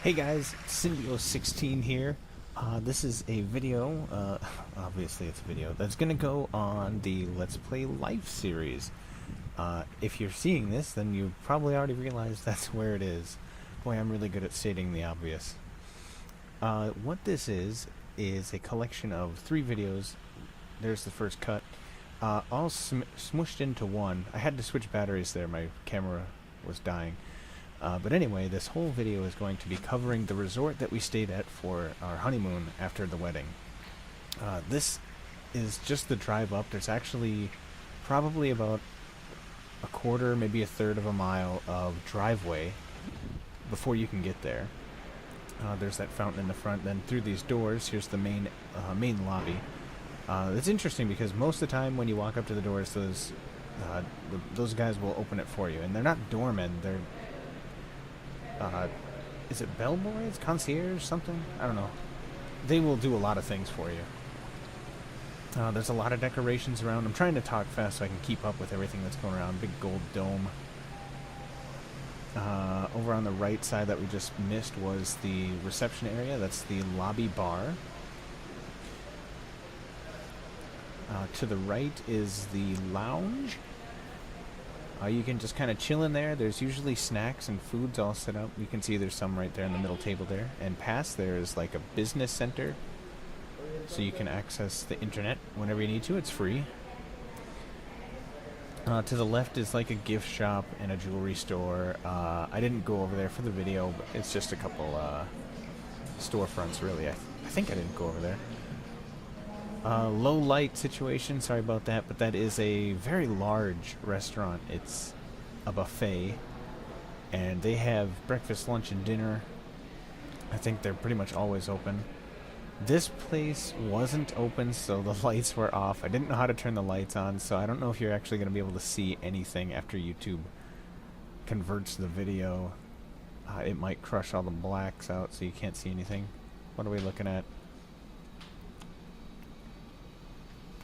Hey guys, Symbio16 here. This is a video, obviously it's a video, that's going to go on the Let's Play Life series. If you're seeing this, then you probably already realized that's where it is. Boy, I'm really good at stating the obvious. What this is a collection of 3 videos. There's the first cut, all smushed into one. I had to switch batteries there, my camera was dying. But anyway, this whole video is going to be covering the resort that we stayed at for our honeymoon after the wedding. This is just the drive up. There's actually probably about a quarter, maybe a third of a mile of driveway before you can get there. There's that fountain in the front. Then through these doors, here's the main lobby. It's interesting because most of the time when you walk up to the doors, those guys will open it for you, and they're not doormen. They're is it bellboys, concierge, something? I don't know. They will do a lot of things for you. There's a lot of decorations around. I'm trying to talk fast so I can keep up with everything that's going around. Big gold dome. Over on the right side that we just missed was the reception area. That's the lobby bar. To the right is the lounge. You can just kind of chill in there. There's usually snacks and foods all set up. You can see there's some right there in the middle table there. And past there is like a business center. So you can access the internet whenever you need to. It's free. To the left is like a gift shop and a jewelry store. I didn't go over there for the video, but it's just a couple storefronts really. I think I didn't go over there. Low light situation, sorry about that, but that is a very large restaurant. It's a buffet, and they have breakfast, lunch, and dinner. I think they're pretty much always open. This place wasn't open, so the lights were off. I didn't know how to turn the lights on, so I don't know if you're actually going to be able to see anything after YouTube converts the video. It might crush all the blacks out so you can't see anything. What are we looking at?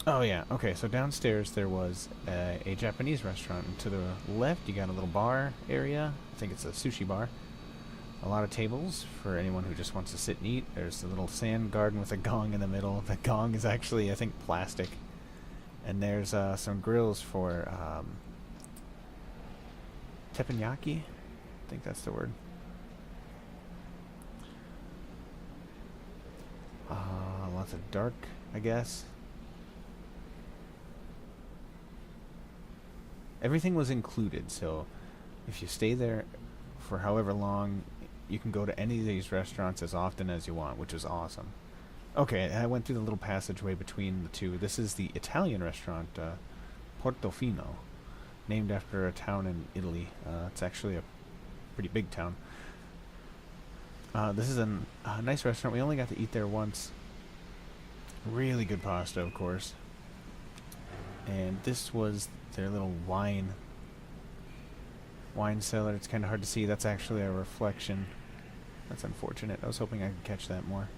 Oh yeah, okay, so downstairs there was a Japanese restaurant, and to the left you got a little bar area. I think it's a sushi bar. A lot of tables for anyone who just wants to sit and eat. There's a little sand garden with a gong in the middle. The gong is actually, I think, plastic. And there's some grills for teppanyaki. I think that's the word. Lots of dark, I guess. Everything was included, so if you stay there for however long, you can go to any of these restaurants as often as you want, which is awesome. Okay, I went through the little passageway between the two. This is the Italian restaurant, Portofino, named after a town in Italy. It's actually a pretty big town. This is a nice restaurant. We only got to eat there once. Really good pasta, of course. And this was their little wine cellar. It's kind of hard to see. That's actually a reflection. That's unfortunate. I was hoping I could catch that more.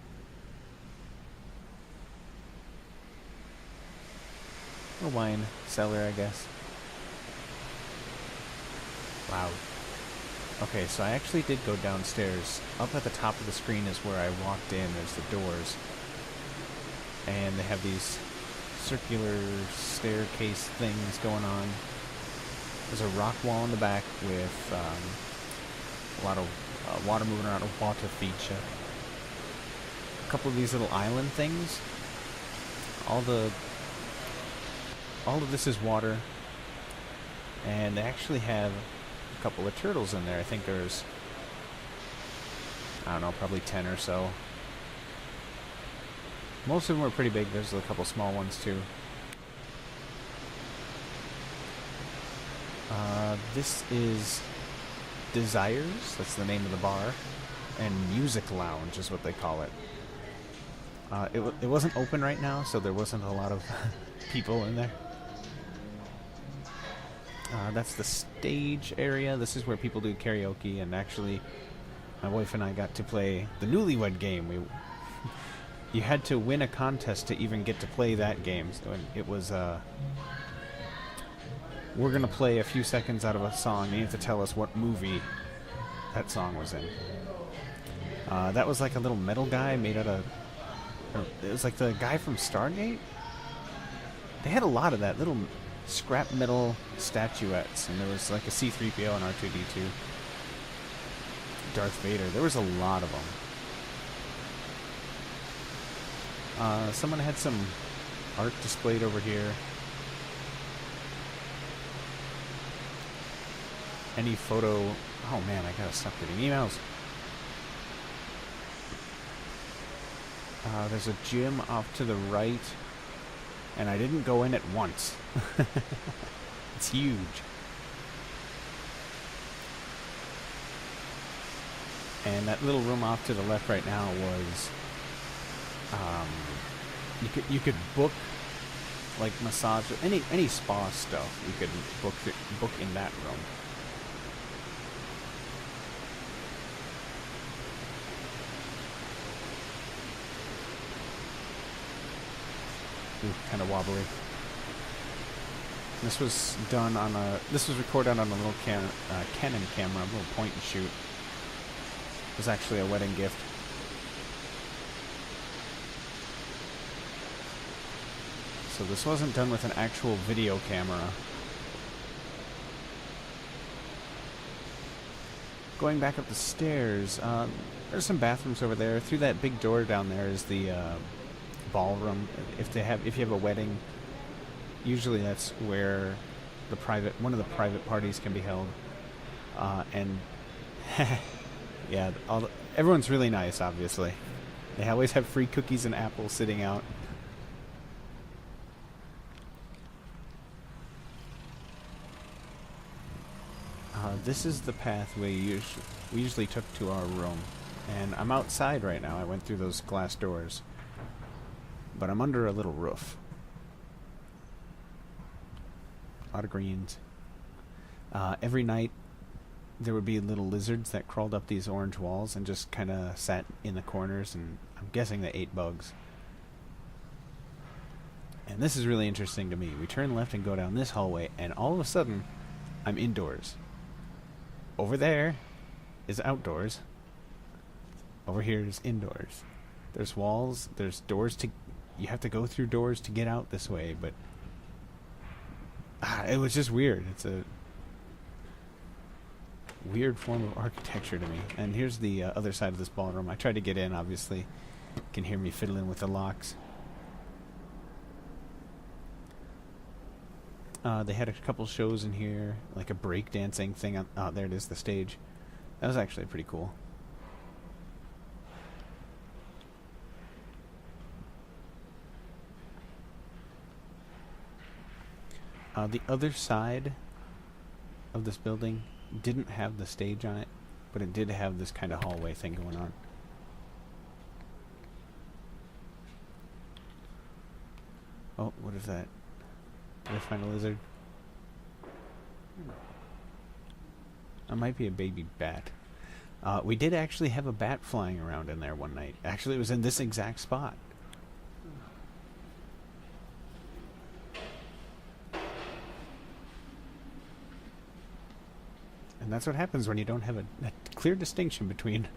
A wine cellar, I guess. Wow. Okay, so I actually did go downstairs. Up at the top of the screen is where I walked in. There's the doors. And they have these circular staircase things going on. There's a rock wall in the back with a lot of water moving around, a water feature. A couple of these little island things. All of this is water, and they actually have a couple of turtles in there. I think there's, I don't know, probably 10 or so. Most of them are pretty big. There's a couple small ones too. This is Desires. That's the name of the bar. And Music Lounge is what they call it. It wasn't open right now, so there wasn't a lot of people in there. That's the stage area. This is where people do karaoke, and actually my wife and I got to play the Newlywed Game. You had to win a contest to even get to play that game. So it was, we're going to play a few seconds out of a song, and you have to tell us what movie that song was in. That was like a little metal guy made out of... It was like the guy from Stargate? They had a lot of that, little scrap metal statuettes, and there was like a C-3PO and R2-D2. Darth Vader. There was a lot of them. Someone had some art displayed over here. Any photo... Oh man, I gotta stop getting emails. There's a gym off to the right, and I didn't go in it once. It's huge. And that little room off to the left right now was... you could book like massage, any spa stuff. You could book in that room. Ooh, kind of wobbly. This was done on a. This was recorded on a little Canon camera, a little point and shoot. It was actually a wedding gift. So this wasn't done with an actual video camera. Going back up the stairs, there's some bathrooms over there. Through that big door down there is the ballroom. If you have a wedding, usually that's where one of the private parties can be held. And yeah, everyone's really nice. Obviously, they always have free cookies and apples sitting out. This is the path we usually took to our room, and I'm outside right now. I went through those glass doors, but I'm under a little roof. A lot of greens. Every night there would be little lizards that crawled up these orange walls and just kind of sat in the corners, and I'm guessing they ate bugs. And this is really interesting to me. We turn left and go down this hallway, and all of a sudden I'm indoors. Over there is outdoors. Over here is indoors. There's walls, there's doors you have to go through doors to get out this way, but it was just weird. It's a weird form of architecture to me. And here's the other side of this ballroom. I tried to get in, obviously. You can hear me fiddling with the locks. They had a couple shows in here, like a break dancing thing. There it is, the stage. That was actually pretty cool. The other side of this building didn't have the stage on it, but it did have this kind of hallway thing going on. Oh, what is that? Did I find a lizard? That might be a baby bat. We did actually have a bat flying around in there one night. Actually, it was in this exact spot. And that's what happens when you don't have a clear distinction between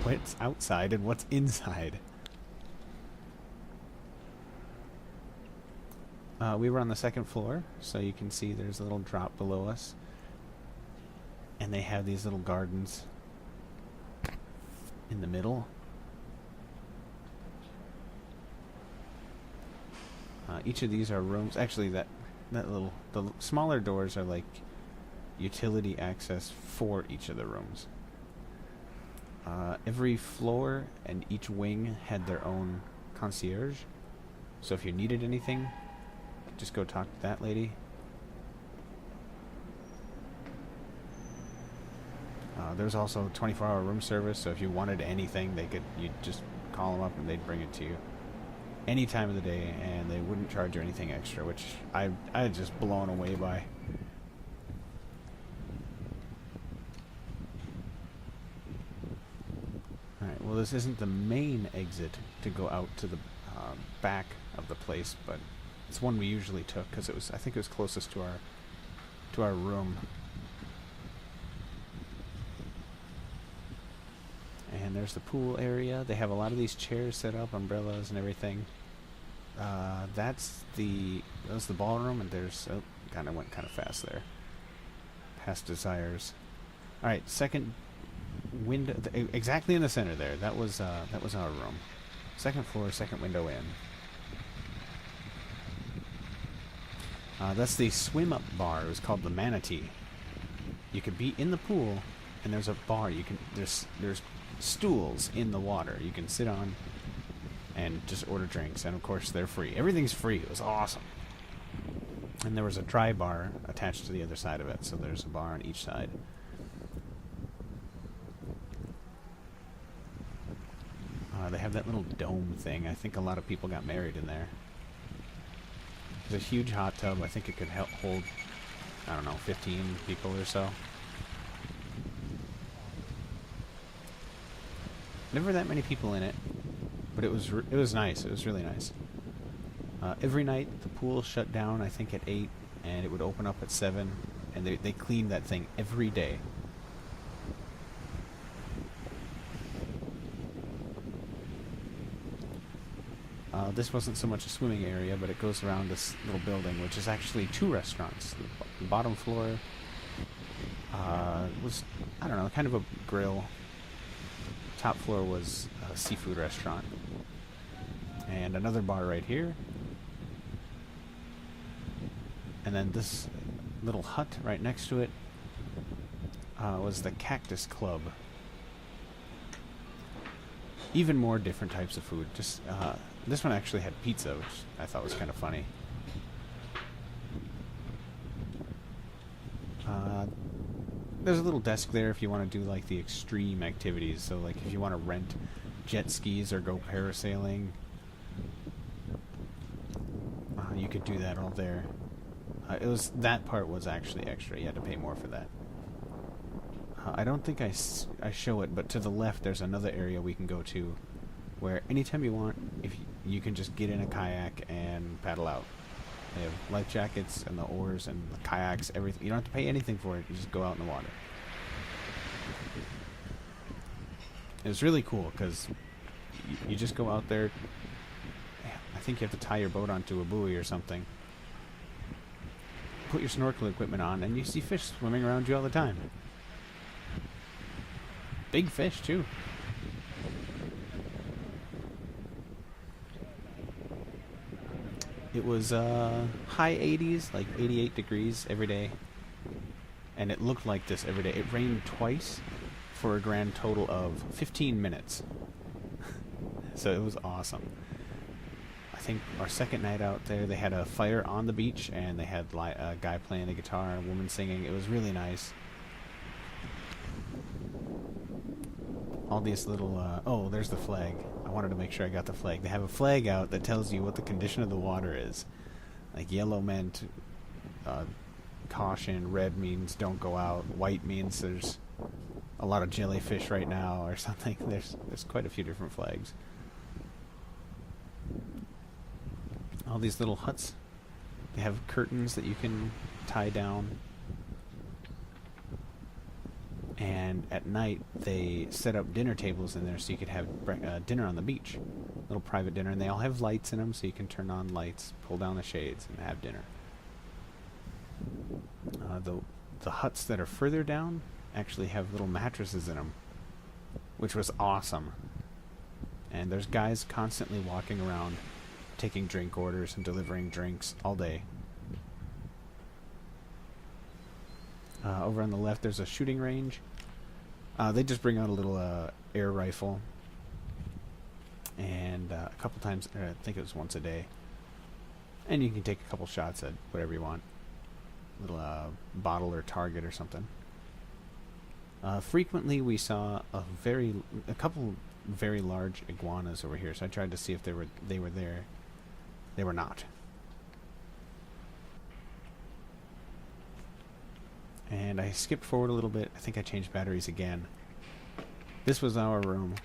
what's outside and what's inside. We were on the second floor, so you can see there's a little drop below us. And they have these little gardens in the middle. Each of these are rooms. Actually, the smaller doors are like utility access for each of the rooms. Every floor and each wing had their own concierge. So if you needed anything, just go talk to that lady. There's also 24-hour room service, so if you wanted anything, you'd just call them up and they'd bring it to you any time of the day, and they wouldn't charge you anything extra, which I just blown away by. Alright, well, this isn't the main exit to go out to the back of the place, but it's one we usually took because I think it was closest to our room. And there's the pool area. They have a lot of these chairs set up, umbrellas and everything. That was the ballroom, and there's kind of went kind of fast there. Past desires. All right, second window, exactly in the center there. That was our room. Second floor, second window in. That's the swim up bar. It was called the Manatee. You could be in the pool, and there's a bar. There's stools in the water you can sit on and just order drinks, and of course they're free. Everything's free. It was awesome. And there was a dry bar attached to the other side of it, so there's a bar on each side. They have that little dome thing. I think a lot of people got married in there. There's a huge hot tub. I think it could hold, I don't know, 15 people or so. Never that many people in it, but it was nice. It was really nice. Every night the pool shut down, I think at 8, and it would open up at 7, and they cleaned that thing every day. This wasn't so much a swimming area, but it goes around this little building, which is actually 2 restaurants. The bottom floor was, I don't know, kind of a grill. Top floor was a seafood restaurant. And another bar right here. And then this little hut right next to it was the Cactus Club. Even more different types of food. Just this one actually had pizza, which I thought was kind of funny. There's a little desk there if you want to do like the extreme activities. So like if you want to rent jet skis or go parasailing, you could do that all there. That part was actually extra. You had to pay more for that. I don't think I show it, but to the left there's another area we can go to where anytime you want, if you can just get in a kayak and paddle out. They have life jackets and the oars and the kayaks, everything. You don't have to pay anything for it. You just go out in the water. It was really cool because you just go out there. I think you have to tie your boat onto a buoy or something. Put your snorkel equipment on, and you see fish swimming around you all the time. Big fish, too. It was high 80s, like 88 degrees every day. And it looked like this every day. It rained twice for a grand total of 15 minutes. So it was awesome. I think our second night out there, they had a fire on the beach, and they had a guy playing the guitar, a woman singing. It was really nice. All these little, oh, there's the flag. I wanted to make sure I got the flag. They have a flag out that tells you what the condition of the water is. Like yellow meant caution, red means don't go out, white means there's a lot of jellyfish right now or something. There's quite a few different flags. All these little huts. They have curtains that you can tie down. And at night, they set up dinner tables in there so you could have dinner on the beach. Little private dinner. And they all have lights in them so you can turn on lights, pull down the shades, and have dinner. The huts that are further down actually have little mattresses in them, which was awesome. And there's guys constantly walking around taking drink orders and delivering drinks all day. Over on the left, there's a shooting range. They just bring out a little air rifle, and a couple times, I think it was once a day, and you can take a couple shots at whatever you want, little bottle or target or something. Frequently, we saw a couple very large iguanas over here, so I tried to see if they were there. They were not. And I skipped forward a little bit. I think I changed batteries again. This was our room.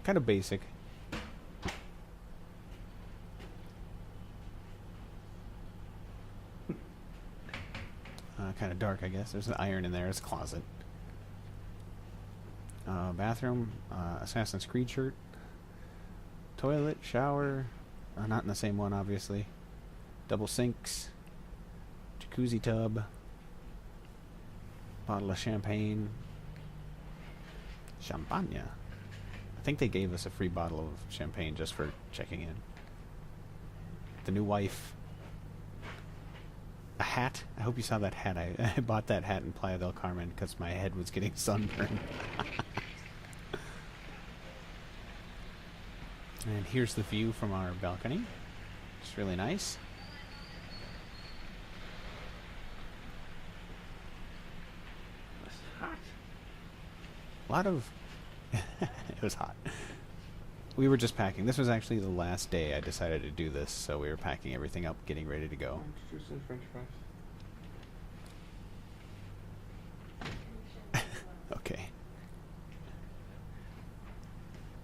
Kind of basic. Kind of dark, I guess. There's an iron in there. It's a closet. Bathroom. Assassin's Creed shirt. Toilet. Shower. Not in the same one, obviously. Double sinks. Jacuzzi tub. Bottle of champagne. Champagne. I think they gave us a free bottle of champagne just for checking in. The new wife. A hat. I hope you saw that hat. I bought that hat in Playa del Carmen because my head was getting sunburned. And here's the view from our balcony. It's really nice. It's hot. A lot of... It was hot. We were just packing. This was actually the last day I decided to do this, so we were packing everything up, getting ready to go. Juice and French fries. Okay.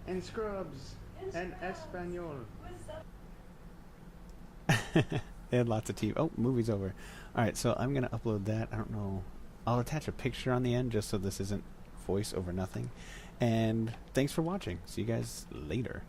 And Scrubs. And Espanol. They had lots of TV. Oh, movie's over. Alright, so I'm going to upload that. I don't know. I'll attach a picture on the end just so this isn't voice over nothing. And thanks for watching. See you guys later.